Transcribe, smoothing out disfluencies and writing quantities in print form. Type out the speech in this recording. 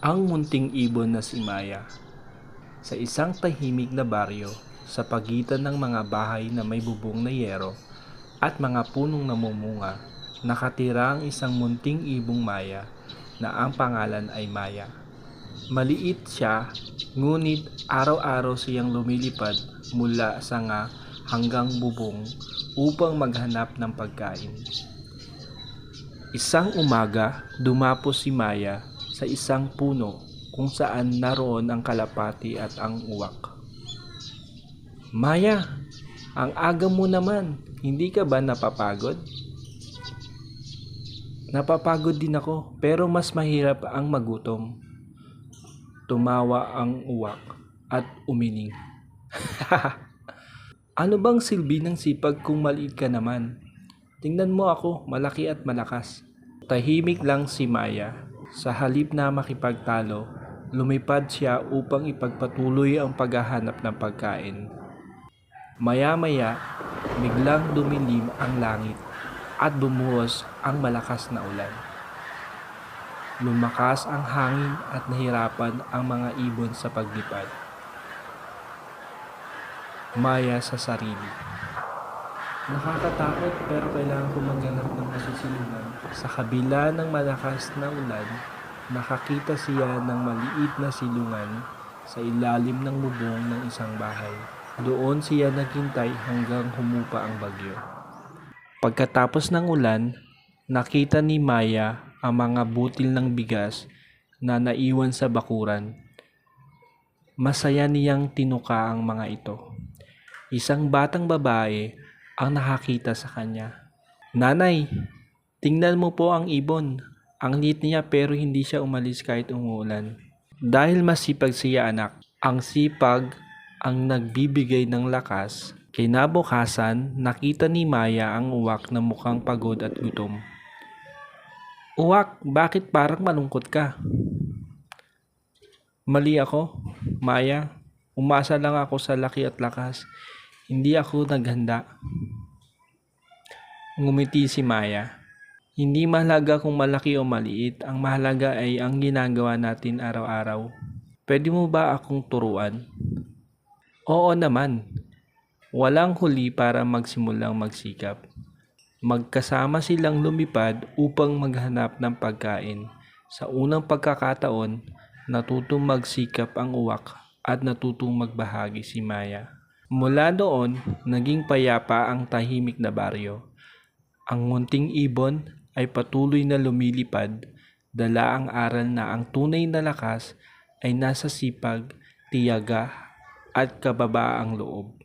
Ang munting ibon na si Maya. Sa isang tahimik na baryo, sa pagitan ng mga bahay na may bubong na yero at mga punong namumunga, nakatira ang isang munting ibong Maya na ang pangalan ay Maya. Maliit siya, ngunit araw-araw siyang lumilipad mula sanga hanggang bubong upang maghanap ng pagkain. Isang umaga, dumapos si Maya sa isang puno kung saan naroon ang kalapati at ang uwak. Maya, ang aga mo naman, hindi ka ba napapagod? Napapagod din ako, pero mas mahirap ang magutom. Tumawa ang uwak at umiling. Ano bang silbi ng sipag kung maliit ka naman? Tingnan mo ako, malaki at malakas. Tahimik lang si Maya. Sa halip na makipagtalo, lumipad siya upang ipagpatuloy ang paghahanap ng pagkain. Maya-maya, biglang dumilim ang langit at bumuhos ang malakas na ulan. Lumakas ang hangin at nahirapan ang mga ibon sa paglipad. Maya sa sarili. Nakakatakot pero kailangan ko maghanap ng masusilungan. Sa kabila ng malakas na ulan, nakakita siya ng maliit na silungan sa ilalim ng bubong ng isang bahay. Doon siya naghintay hanggang humupa ang bagyo. Pagkatapos ng ulan, nakita ni Maya ang mga butil ng bigas na naiwan sa bakuran. Masaya niyang tinuka ang mga ito. Isang batang babae ang nakakita sa kanya. Nanay, tingnan mo po ang ibon. Ang liit niya pero hindi siya umalis kahit umuulan. Dahil masipag siya anak, ang sipag ang nagbibigay ng lakas. Kinabukasan, nakita ni Maya ang uwak na mukhang pagod at gutom. Uwak, bakit parang malungkot ka? Mali ako, Maya. Umasa lang ako sa laki at lakas. Hindi ako naghanda. Ngumiti si Maya. Hindi mahalaga kung malaki o maliit. Ang mahalaga ay ang ginagawa natin araw-araw. Pwede mo ba akong turuan? Oo naman. Walang huli para magsimulang magsikap. Magkasama silang lumipad upang maghanap ng pagkain. Sa unang pagkakataon, natutong magsikap ang uwak at natutong magbahagi si Maya. Mula noon, naging payapa ang tahimik na baryo. Ang munting ibon ay patuloy na lumilipad, dala ang aral na ang tunay na lakas ay nasa sipag, tiyaga at kababaang loob.